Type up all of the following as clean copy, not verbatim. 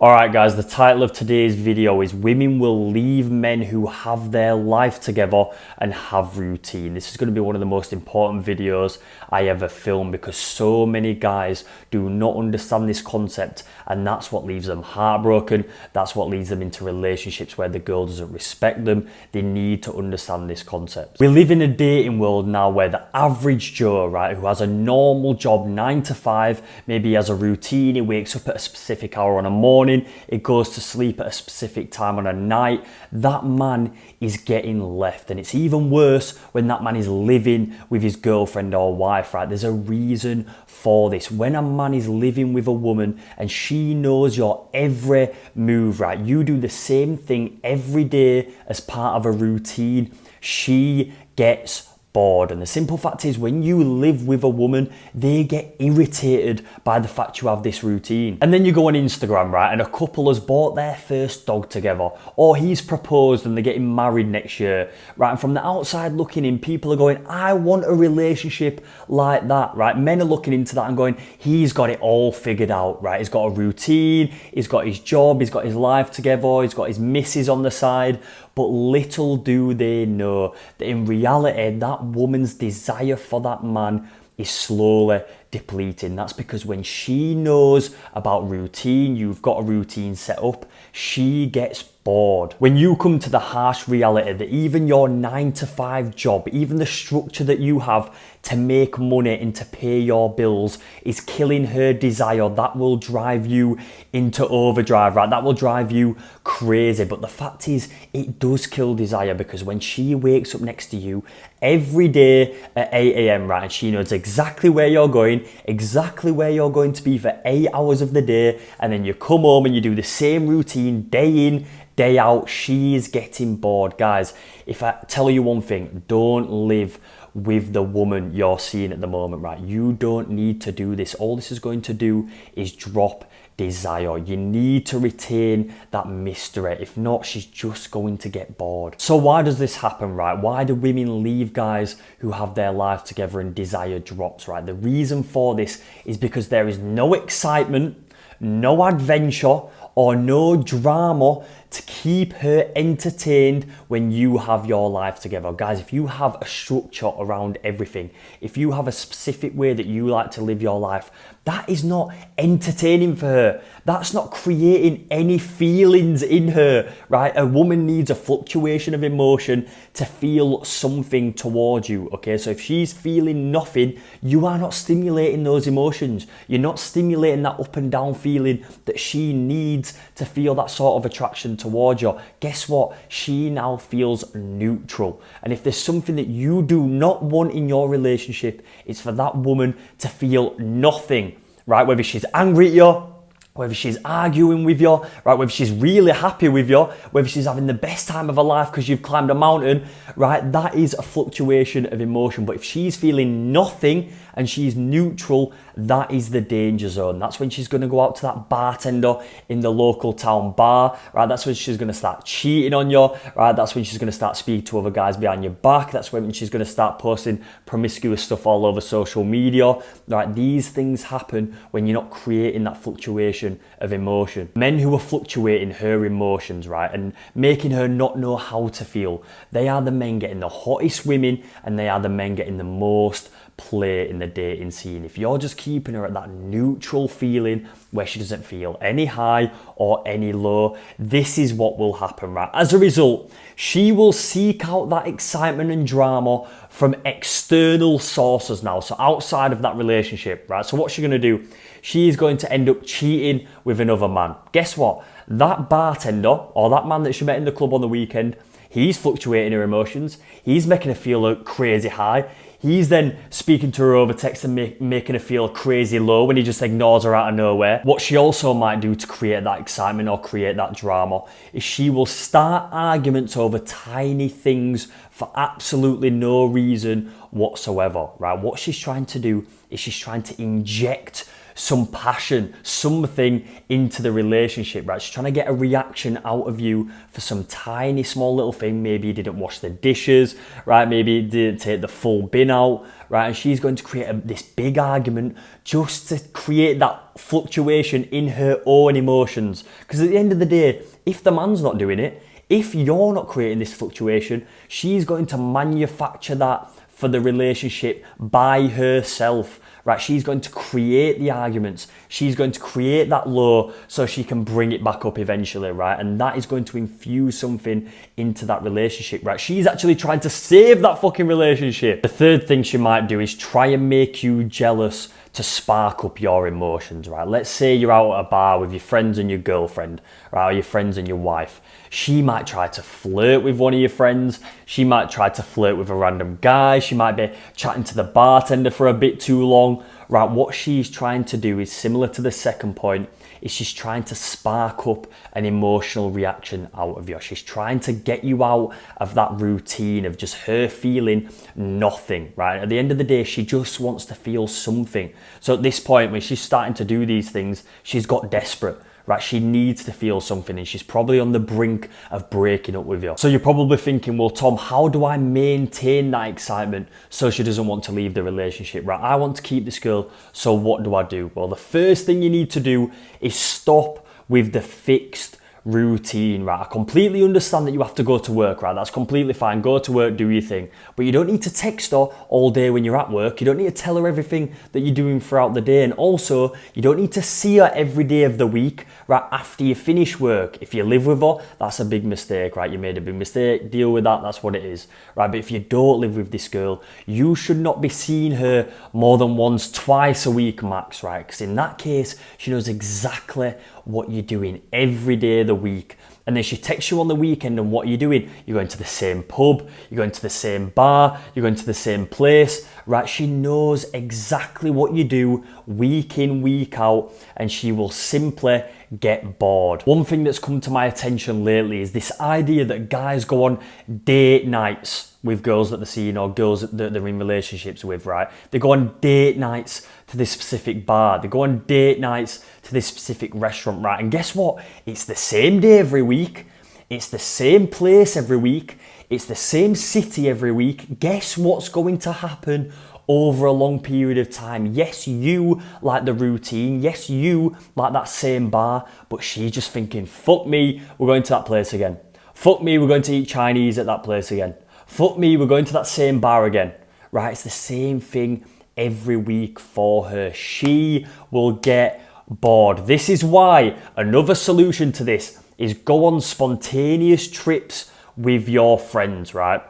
Alright guys, the title of today's video is Women Will Leave Men Who Have Their Life Together and Have Routine. This is going to be one of the most important videos I ever filmed because so many guys do not understand this concept, and that's what leaves them heartbroken. That's what leads them into relationships where the girl doesn't respect them. They need to understand this concept. We live in a dating world now where the average Joe, right, who has a normal job 9 to 5, maybe he has a routine, he wakes up at a specific hour on a morning, it goes to sleep at a specific time on a night, that man is getting left. And it's even worse when that man is living with his girlfriend or wife, right? There's a reason for this. When a man is living with a woman and she knows your every move, right? You do the same thing every day as part of a routine, she gets bored. And the simple fact is, when you live with a woman, they get irritated by the fact you have this routine. And then you go on Instagram, right, and a couple has bought their first dog together, or he's proposed and they're getting married next year, right? And from the outside looking in, people are going, I want a relationship like that, right? Men are looking into that and going, he's got it all figured out, right? He's got a routine, he's got his job, he's got his life together, he's got his missus on the side. But little do they know that in reality, that woman's desire for that man is slowly depleting. That's because when she knows about routine, you've got a routine set up, she gets bored. When you come to the harsh reality that even your 9 to 5 job, even the structure that you have to make money and to pay your bills is killing her desire, that will drive you into overdrive, right? That will drive you crazy. But the fact is, it does kill desire, because when she wakes up next to you every day at 8 a.m, right, and she knows exactly where you're going, exactly where you're going to be for 8 hours of the day, and then you come home and you do the same routine day in, day out, she is getting bored. Guys, if I tell you one thing, don't live with the woman you're seeing at the moment, right? You don't need to do this. All this is going to do is drop desire. You need to retain that mystery. If not, she's just going to get bored. So why does this happen, right? Why do women leave guys who have their life together and desire drops, right? The reason for this is because there is no excitement, no adventure, or no drama to keep her entertained when you have your life together. Guys, if you have a structure around everything, if you have a specific way that you like to live your life, that is not entertaining for her. That's not creating any feelings in her, right? A woman needs a fluctuation of emotion to feel something towards you, okay? So if she's feeling nothing, you are not stimulating those emotions. You're not stimulating that up and down feeling that she needs to feel that sort of attraction towards you. Guess what? She now feels neutral. And if there's something that you do not want in your relationship, it's for that woman to feel nothing, right? Whether she's angry at you, whether she's arguing with you, right? Whether she's really happy with you, whether she's having the best time of her life because you've climbed a mountain, right? That is a fluctuation of emotion. But if she's feeling nothing and she's neutral, that is the danger zone. That's when she's going to go out to that bartender in the local town bar, right? That's when she's going to start cheating on you, right? That's when she's going to start speaking to other guys behind your back. That's when she's going to start posting promiscuous stuff all over social media, right? These things happen when you're not creating that fluctuation of emotion. Men who are fluctuating her emotions, right, and making her not know how to feel, they are the men getting the hottest women, and they are the men getting the most play in the dating scene. If you're just keeping her at that neutral feeling where she doesn't feel any high or any low, this is what will happen, right? As a result, she will seek out that excitement and drama from external sources now, so outside of that relationship, right? So what's she going to do? She's going to end up cheating with another man. Guess what? That bartender or that man that she met in the club on the weekend, he's fluctuating her emotions. He's making her feel a crazy high. He's then speaking to her over text and making her feel crazy low when he just ignores her out of nowhere. What she also might do to create that excitement or create that drama is she will start arguments over tiny things for absolutely no reason whatsoever, right? What she's trying to do is she's trying to inject some passion, something into the relationship, right? She's trying to get a reaction out of you for some tiny, small little thing. Maybe you didn't wash the dishes, right? Maybe you didn't take the full bin out, right? And she's going to create this big argument just to create that fluctuation in her own emotions. Because at the end of the day, if the man's not doing it, if you're not creating this fluctuation, she's going to manufacture that for the relationship by herself, right? She's going to create the arguments. She's going to create that low so she can bring it back up eventually, right? And that is going to infuse something into that relationship, right? She's actually trying to save that fucking relationship. The third thing she might do is try and make you jealous to spark up your emotions, right? Let's say you're out at a bar with your friends and your girlfriend, right? Or your friends and your wife. She might try to flirt with one of your friends. She might try to flirt with a random guy. She might be chatting to the bartender for a bit too long, right? What she's trying to do is similar to the second point, is she's trying to spark up an emotional reaction out of you. She's trying to get you out of that routine of just her feeling nothing, right? At the end of the day, she just wants to feel something. So at this point, when she's starting to do these things, she's got desperate, right? She needs to feel something and she's probably on the brink of breaking up with you. So you're probably thinking, well, Tom, how do I maintain that excitement so she doesn't want to leave the relationship, right? I want to keep this girl, so what do I do? Well, the first thing you need to do is stop with the fixed routine, right? I completely understand that you have to go to work, right? That's completely fine. Go to work, do your thing. But you don't need to text her all day when you're at work. You don't need to tell her everything that you're doing throughout the day. And also, you don't need to see her every day of the week, right? After you finish work. If you live with her, that's a big mistake, right? You made a big mistake. Deal with that. That's what it is, right? But if you don't live with this girl, you should not be seeing her more than once, twice a week max, right? Because in that case, she knows exactly what you're doing every day of the week. And then she texts you on the weekend, and what are you doing? You're going to the same pub, you're going to the same bar, you're going to the same place, right? She knows exactly what you do week in, week out, and she will simply get bored. One thing that's come to my attention lately is this idea that guys go on date nights with girls that they're seeing or girls that they're in relationships with, right? They go on date nights to this specific bar. They go on date nights to this specific restaurant, right? And guess what? It's the same day every week. It's the same place every week. It's the same city every week. Guess what's going to happen over a long period of time? Yes, you like the routine. Yes, you like that same bar, but she's just thinking, fuck me, we're going to that place again. Fuck me, we're going to eat Chinese at that place again. Fuck me, we're going to that same bar again, right? It's the same thing every week for her. She will get bored. This is why another solution to this is go on spontaneous trips with your friends, right?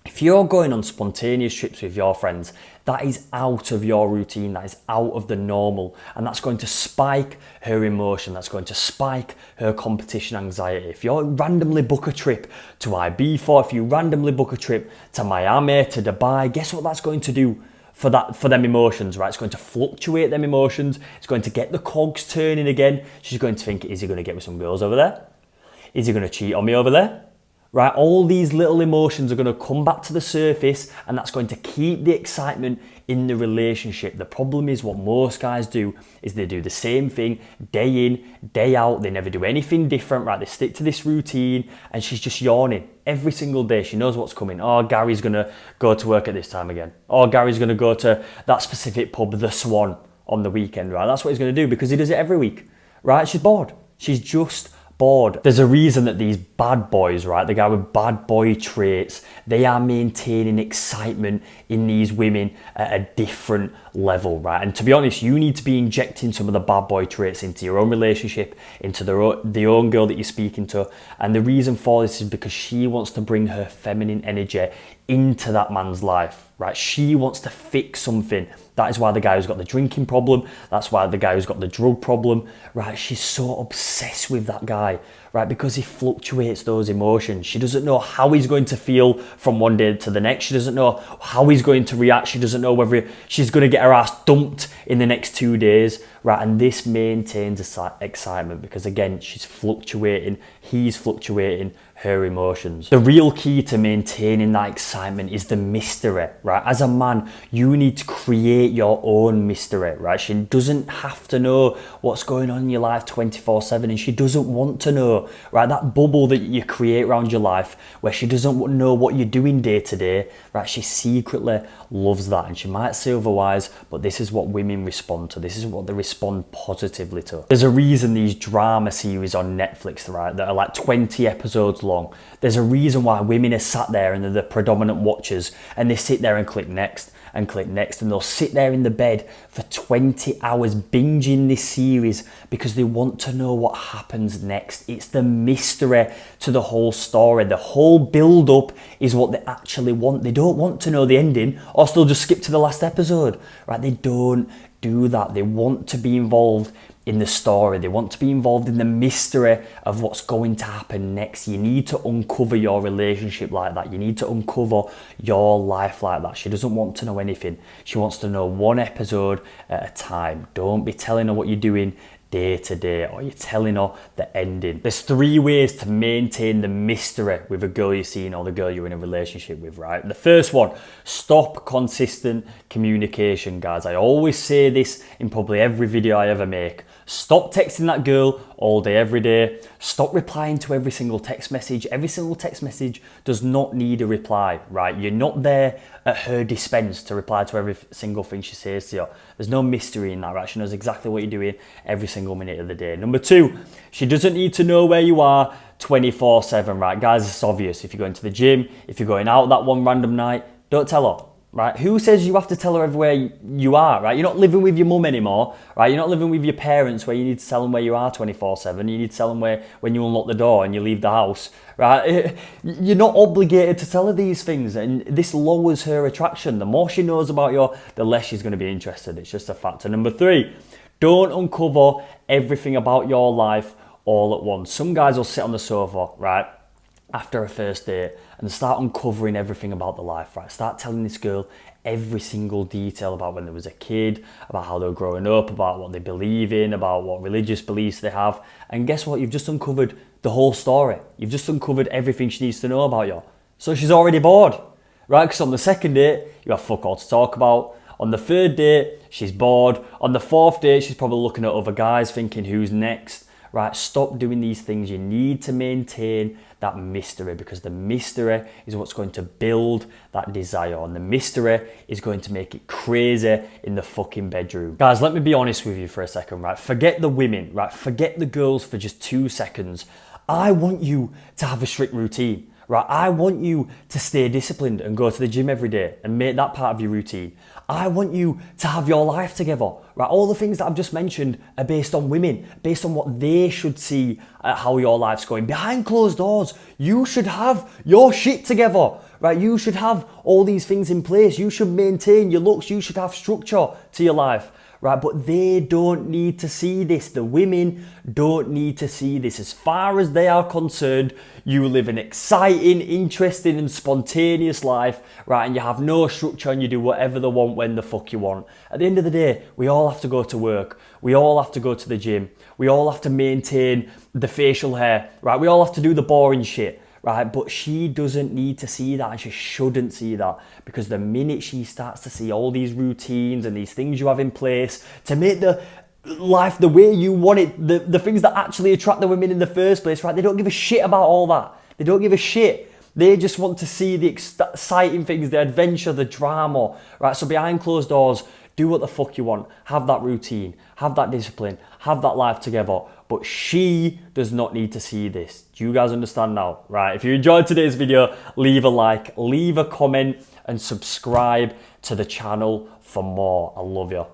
If you're going on spontaneous trips with your friends, that is out of your routine, that is out of the normal, and that's going to spike her emotion, that's going to spike her competition anxiety. If you randomly book a trip to Ibiza, if you randomly book a trip to Miami, to Dubai, guess what that's going to do for them emotions, right? It's going to fluctuate them emotions, it's going to get the cogs turning again. She's going to think, is he going to get me some girls over there? Is he going to cheat on me over there? Right, all these little emotions are going to come back to the surface, and that's going to keep the excitement in the relationship. The problem is what most guys do is they do the same thing day in, day out. They never do anything different, right? They stick to this routine, and she's just yawning every single day. She knows what's coming. Oh, Gary's going to go to work at this time again. Oh, Gary's going to go to that specific pub, the Swan, on the weekend, right? That's what he's going to do because he does it every week, right? She's bored. She's just bored. There's a reason that these bad boys, right, the guy with bad boy traits, they are maintaining excitement in these women at a different level, right? And to be honest, you need to be injecting some of the bad boy traits into your own relationship, into the own girl that you're speaking to. And the reason for this is because she wants to bring her feminine energy into that man's life, right? She wants to fix something. That is why the guy who's got the drinking problem, that's why the guy who's got the drug problem, right? She's so obsessed with that guy, right? Because he fluctuates those emotions. She doesn't know how he's going to feel from one day to the next. She doesn't know how he's going to react. She doesn't know whether she's going to get her ass dumped in the next 2 days, right? And this maintains excitement because, again, she's fluctuating, he's fluctuating her emotions. The real key to maintaining that excitement is the mystery, right? right? As a man, you need to create your own mystery, right? She doesn't have to know what's going on in your life 24/7, and she doesn't want to know, right? That bubble that you create around your life where she doesn't know what you're doing day to day, right? She secretly loves that, and she might say otherwise, but this is what women respond to. This is what they respond positively to. There's a reason these drama series on Netflix, right, that are like 20 episodes long, there's a reason why women are sat there and they're the predominant watchers, and they sit there and click next and click next, and they'll sit there in the bed for 20 hours binging this series because they want to know what happens next. It's the mystery to the whole story. The whole build up is what they actually want. They don't want to know the ending, or they'll just skip to the last episode, right? They don't do that. They want to be involved in the story. They want to be involved in the mystery of what's going to happen next. You need to uncover your relationship like that. You need to uncover your life like that. She doesn't want to know anything. She wants to know one episode at a time. Don't be telling her what you're doing day to day, or you're telling her the ending. There's 3 ways to maintain the mystery with a girl you're seeing or the girl you're in a relationship with, right? The first one, stop consistent communication, guys. I always say this in probably every video I ever make. Stop texting that girl all day, every day. Stop replying to every single text message. Every single text message does not need a reply, right? You're not there at her dispense to reply to every single thing she says to you. There's no mystery in that, right? She knows exactly what you're doing every single minute of the day. Number 2, she doesn't need to know where you are 24/7, right? Guys, it's obvious. If you're going to the gym, if you're going out that one random night, don't tell her. Right? Who says you have to tell her everywhere you are, right? You're not living with your mum anymore, right? You're not living with your parents where you need to tell them where you are 24/7. You need to tell them when you unlock the door and you leave the house, right? You're not obligated to tell her these things, and this lowers her attraction. The more she knows about you, the less she's going to be interested. It's just a factor. Number 3, don't uncover everything about your life all at once. Some guys will sit on the sofa, right, after a first date and start uncovering everything about the life, right? Start telling this girl every single detail about when there was a kid, about how they were growing up, about what they believe in, about what religious beliefs they have. And guess what? You've just uncovered the whole story. You've just uncovered everything she needs to know about you. So she's already bored, right? Because on the second date, you have fuck all to talk about. On the third date, she's bored. On the 4th date, she's probably looking at other guys thinking, who's next? Right, stop doing these things. You need to maintain that mystery, because the mystery is what's going to build that desire, and the mystery is going to make it crazy in the fucking bedroom. Guys, let me be honest with you for a second, right? Forget the women, right? Forget the girls for just 2 seconds. I want you to have a strict routine, right? I want you to stay disciplined and go to the gym every day and make that part of your routine. I want you to have your life together, right? All the things that I've just mentioned are based on women, based on what they should see at how your life's going. Behind closed doors, you should have your shit together, right? You should have all these things in place. You should maintain your looks. You should have structure to your life, right? But they don't need to see this. The women don't need to see this. As far as they are concerned, you live an exciting, interesting and spontaneous life, right? And you have no structure and you do whatever they want when the fuck you want. At the end of the day, we all have to go to work. We all have to go to the gym. We all have to maintain the facial hair, right? We all have to do the boring shit, right? But she doesn't need to see that, and she shouldn't see that, because the minute she starts to see all these routines and these things you have in place to make the life the way you want it, the things that actually attract the women in the first place, right? They don't give a shit about all that. They don't give a shit. They just want to see the exciting things, the adventure, the drama, right? So behind closed doors, do what the fuck you want. Have that routine, have that discipline, have that life together. But she does not need to see this. Do you guys understand now? Right? If you enjoyed today's video, leave a like, leave a comment, and subscribe to the channel for more. I love you.